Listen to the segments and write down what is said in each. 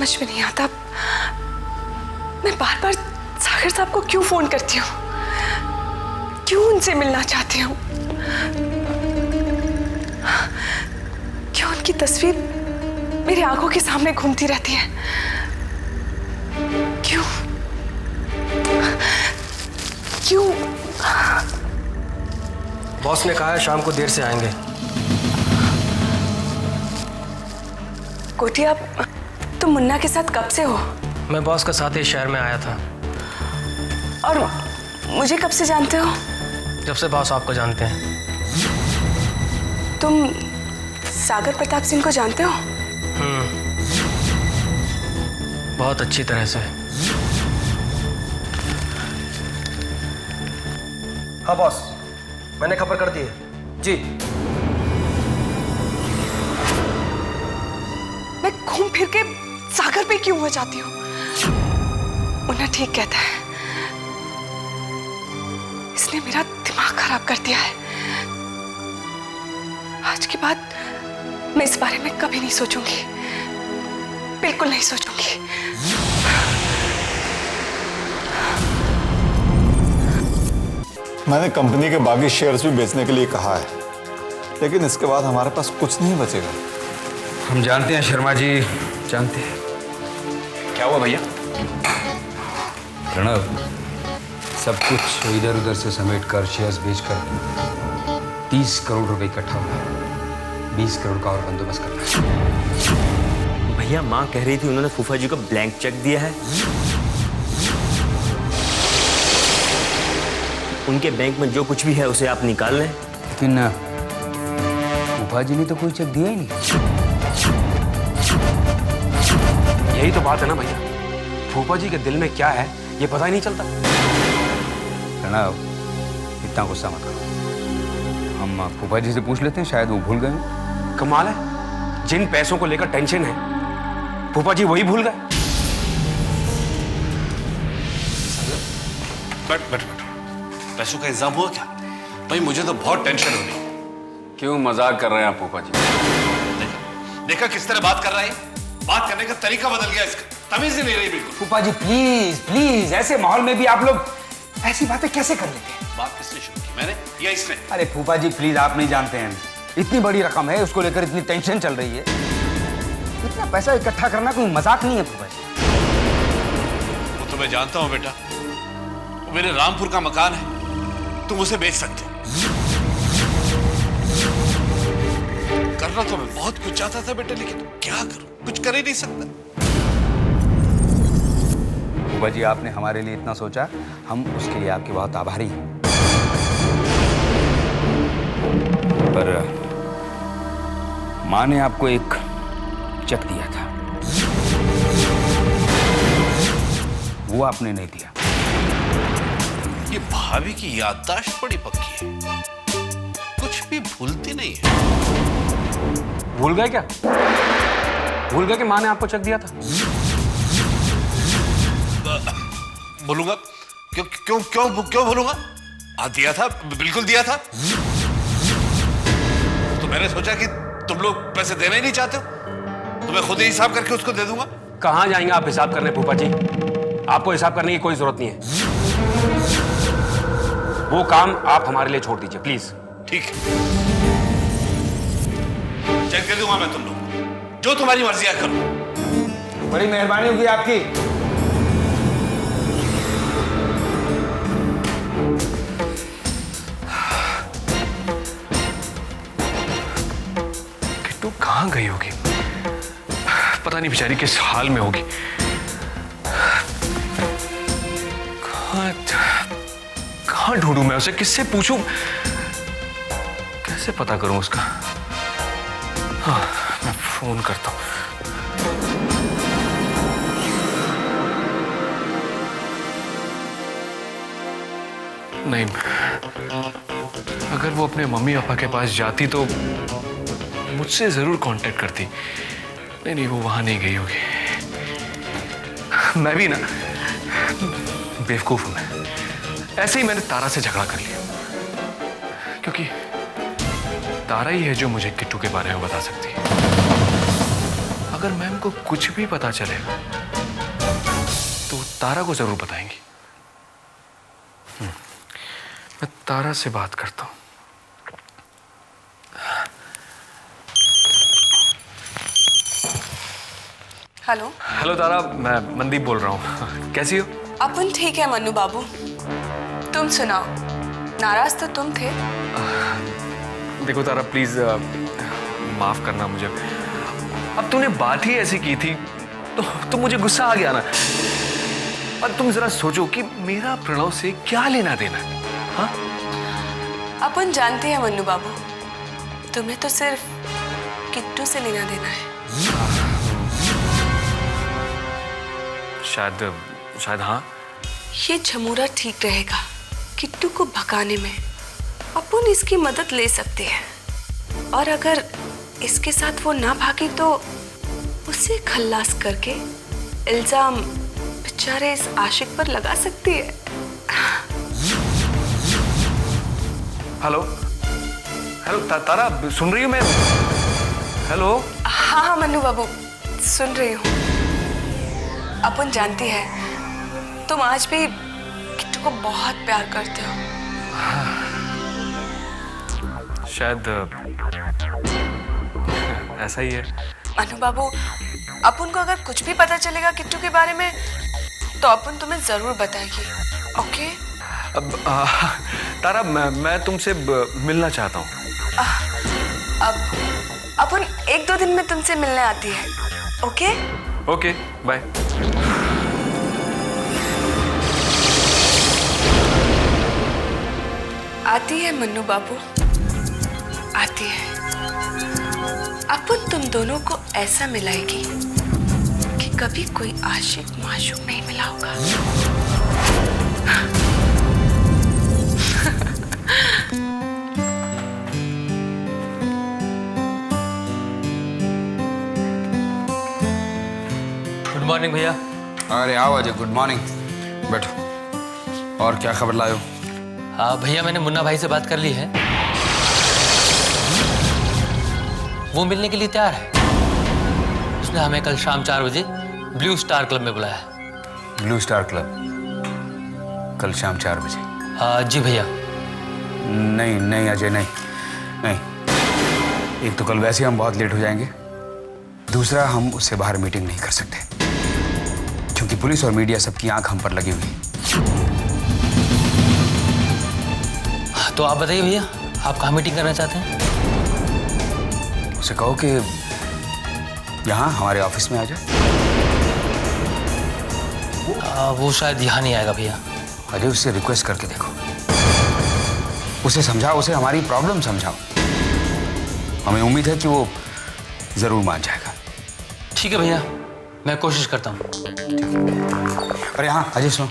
समझ में नहीं आता मैं बार बार सागर साहब को क्यों फोन करती हूँ, क्यों उनसे मिलना चाहती हूँ, क्यों उनकी तस्वीर मेरी आंखों के सामने घूमती रहती है, क्यों क्यों? बॉस ने कहा है शाम को देर से आएंगे। कोठी, आप तुम मुन्ना के साथ कब से हो? मैं बॉस का साथ ही शहर में आया था। और मुझे कब से जानते हो? जब से बॉस आपको जानते हैं। तुम सागर प्रताप सिंह को जानते हो? बहुत अच्छी तरह से। हाँ बॉस, मैंने खबर कर दी है जी। मैं घूम फिर के सागर पे क्यों हो जाती हूँ? मुन्ना ठीक कहता है, इसने मेरा दिमाग खराब कर दिया है। आज के बाद मैं इस बारे में कभी नहीं सोचूंगी, बिल्कुल नहीं सोचूंगी। मैंने कंपनी के बाकी शेयर्स भी बेचने के लिए कहा है, लेकिन इसके बाद हमारे पास कुछ नहीं बचेगा। हम जानते हैं शर्मा जी, जानते हैं। क्या हुआ भैया? प्रणव, सब कुछ इधर उधर से समेट कर शेयर्स बेचकर 30 करोड़ रुपए इकट्ठा हुआ। 20 करोड़ का और बंदोबस्त करना है। भैया माँ कह रही थी उन्होंने फूफा जी को ब्लैंक चेक दिया है। उनके बैंक में जो कुछ भी है उसे आप निकाल लें। लेकिन फूफा जी ने तो कोई चेक दिया ही नहीं। यही तो बात है ना भैया, फूफा जी के दिल में क्या है ये पता ही नहीं चलता। प्रणव, इतना गुस्सा मत करो। हम फूफा जी से पूछ लेते हैं, शायद वो भूल गए हों। कमाल है, जिन पैसों को लेकर टेंशन है फूफा जी वही भूल गए। बट पैसों का इंतजाम हुआ क्या? भाई मुझे तो बहुत टेंशन हो रही है। क्यों मजाक कर रहे हैं आप फूफा जी? देखा किस तरह बात कर रहा है, बात करने का तरीका बदल गया, इसका तमीज ही नहीं रही बिल्कुल। फूफा जी प्लीज प्लीज, ऐसे माहौल में भी आप लोग ऐसी बातें कैसे कर लेते हैं? बात किसने शुरू की, मैंने या इसने? अरे फूफा जी प्लीज, आप नहीं जानते हैं, इतनी बड़ी रकम है, उसको लेकर इतनी टेंशन चल रही है। इतना पैसा इकट्ठा करना कोई मजाक नहीं है फूफा जी। वो तो मैं जानता हूं बेटा, वो मेरे रामपुर का मकान है, तुम उसे बेच सकते हो। करना तो मैं बहुत कुछ चाहता था बेटा, लेकिन क्या करूं, कुछ कर ही नहीं सकता। फूफा जी, आपने हमारे लिए इतना सोचा, हम उसके लिए आपके बहुत आभारी हैं। पर माँ ने आपको एक चेक दिया था, वो आपने नहीं दिया। ये भाभी की याददाश्त बड़ी पक्की है, कुछ भी भूलती नहीं है। भूल गए क्या? भूल गए कि माँ ने आपको चेक दिया था? बोलूंगा क्यों क्यों क्यों क्यों बोलूंगा? दिया था, बिल्कुल दिया था। तो मैंने सोचा कि तुम लोग पैसे देना ही नहीं चाहते हो, तो मैं खुद ही हिसाब करके उसको दे दूंगा। कहाँ जाएंगे आप हिसाब करने फूफा जी? आपको हिसाब करने की कोई जरूरत नहीं है, वो काम आप हमारे लिए छोड़ दीजिए प्लीज। ठीक है, चेक कर दूंगा मैं तुम लोग, जो तुम्हारी मर्जी है करो। बड़ी मेहरबानी होगी आपकी। किट्टू कहाँ गई होगी? पता नहीं बेचारी किस हाल में होगी। कहाँ ढूंढूं मैं उसे, किससे पूछूं, कैसे पता करूं उसका? हाँ, मैं फोन करता हूं। नहीं, अगर वो अपने मम्मी पापा के पास जाती तो मुझसे जरूर कांटेक्ट करती। नहीं, वो वहां नहीं गई होगी। मैं भी ना बेवकूफ हूं। मैं ऐसे ही मैंने तारा से झगड़ा कर लिया, क्योंकि तारा ही है जो मुझे किट्टू के बारे में बता सकती है। अगर मैम को कुछ भी पता चलेगा तो तारा को जरूर बताएंगी। मैं तारा से बात करता हूं। हेलो। हेलो तारा, मैं मनदीप बोल रहा हूँ। कैसी हो? अपन ठीक है मन्नू बाबू, तुम सुनाओ। नाराज तो तुम थे। देखो तारा, प्लीज माफ करना मुझे। अब तूने बात ही ऐसी की थी तो मुझे गुस्सा आ गया ना। और तुम जरा सोचो कि मेरा प्रणव से क्या लेना देना है। हाँ? अपन जानते हैं मन्नू बाबू, तुम्हें तो सिर्फ किट्टू से लेना देना है। शायद हाँ। ये झमूरा ठीक रहेगा किट्टू को भगाने में। अपन इसकी मदद ले सकते हैं, और अगर इसके साथ वो ना भागे तो उसे खल्लास करके इल्जाम बेचारे इस आशिक पर लगा सकती है। हेलो हेलो तारा, सुन रही हो? मैं हेलो। हाँ हाँ मन्नू बाबू, सुन रही हूँ। अपन जानती है तुम आज भी किट्टू को बहुत प्यार करते हो। शायद ऐसा ही है। मन्नू बाबू, अपन को अगर कुछ भी पता चलेगा किट्टू के बारे में तो अपन तुम्हें जरूर बताएगी। ओके? अब तारा, मैं तुमसे मिलना चाहता हूँ। अब अपन 1-2 दिन में तुमसे मिलने आती है। ओके? Okay, bye. आती है मन्नू बाबू, आती है। अपन तुम दोनों को ऐसा मिलाएगी कि कभी कोई आशिक माशूक नहीं मिला होगा। गुड मॉर्निंग भैया। अरे आओ अजय, गुड मॉर्निंग। बैठो। और क्या खबर लाए हो? हाँ भैया, मैंने मुन्ना भाई से बात कर ली है। वो मिलने के लिए तैयार है। उसने हमें कल शाम 4 बजे ब्लू स्टार क्लब में बुलाया है। ब्लू स्टार क्लब कल शाम 4 बजे? हाँ जी भैया। नहीं नहीं अजय, नहीं। एक तो कल वैसे हम बहुत लेट हो जाएंगे, दूसरा हम उससे बाहर मीटिंग नहीं कर सकते क्योंकि पुलिस और मीडिया सबकी आंख हम पर लगी हुई है। तो आप बताइए भैया, आप कहाँ मीटिंग करना चाहते हैं? उसे कहो कि यहाँ हमारे ऑफिस में आ जाए। वो शायद यहाँ नहीं आएगा भैया। अजय, उससे रिक्वेस्ट करके देखो, उसे समझाओ, उसे हमारी प्रॉब्लम समझाओ। हमें उम्मीद है कि वो जरूर मान जाएगा। ठीक है भैया, मैं कोशिश करता हूँ। अरे हाँ अजय, सुनो,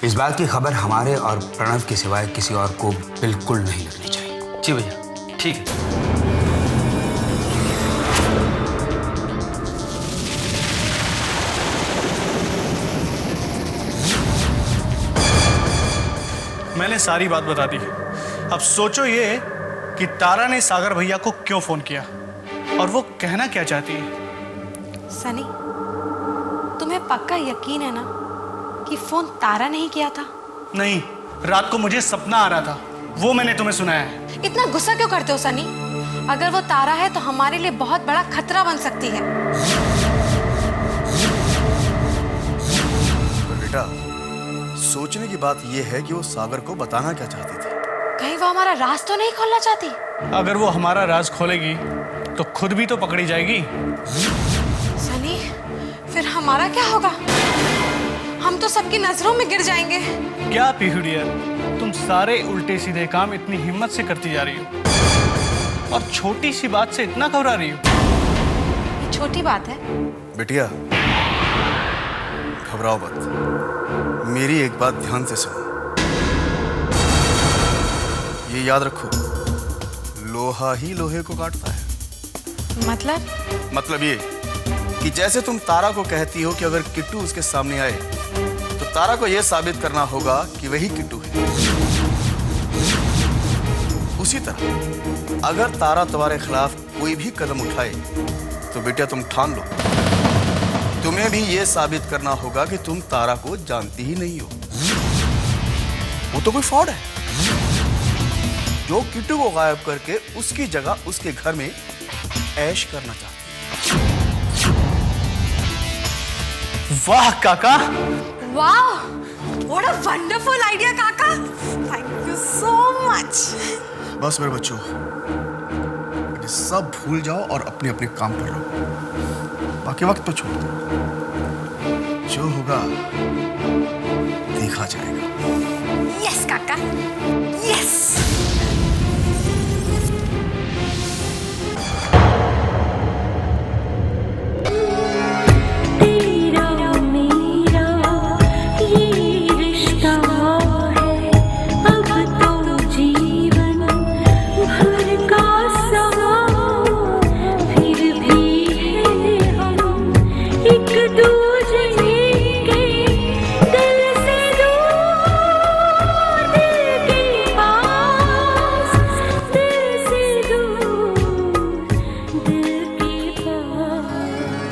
इस बात की खबर हमारे और प्रणव के सिवाय किसी और को बिल्कुल नहीं लगनी चाहिए। जी भैया, ठीक है। मैंने सारी बात बता दी। अब सोचो ये कि तारा ने सागर भैया को क्यों फोन किया और वो कहना क्या चाहती है। सनी, तुम्हें पक्का यकीन है ना कि फोन तारा नहीं किया था? नहीं, रात को मुझे सपना आ रहा था, वो मैंने तुम्हें सुनाया है। इतना गुस्सा क्यों करते हो सनी? अगर वो तारा है तो हमारे लिए बहुत बड़ा खतरा बन सकती है। बेटा, सोचने की बात यह है कि वो सागर को बताना क्या चाहती थी। कहीं वो हमारा राज तो नहीं खोलना चाहती? अगर वो हमारा राज खोलेगी तो खुद भी तो पकड़ी जाएगी। सनी, फिर हमारा क्या होगा? हम तो सबकी नजरों में गिर जाएंगे। क्या पीहू डियर, तुम सारे उल्टे सीधे काम इतनी हिम्मत से करती जा रही हो और छोटी सी बात से इतना घबरा रही हो। ये छोटी बात है? बिटिया, घबराओ मत। मेरी एक बात ध्यान से सुनो। ये याद रखो, लोहा ही लोहे को काटता है। मतलब ये कि जैसे तुम तारा को कहती हो कि अगर किट्टू उसके सामने आए तो तारा को यह साबित करना होगा कि वही किट्टू है। उसी तरह अगर तारा तुम्हारे खिलाफ कोई भी कदम उठाए तो बेटा तुम ठान लो, तुम्हें भी ये साबित करना होगा कि तुम तारा को जानती ही नहीं हो। वो तो कोई फ्रॉड है जो किट्टू को गायब करके उसकी जगह उसके घर में ऐश करना चाहती है। वाह काका, वाह, व्हाट अ वंडरफुल आइडिया काका, थैंक यू सो मच। बस मेरे बच्चों, ये सब भूल जाओ और अपने अपने काम पर रहो, बाकी वक्त पे छोड़ दो, जो होगा देखा जाएगा। यस काका।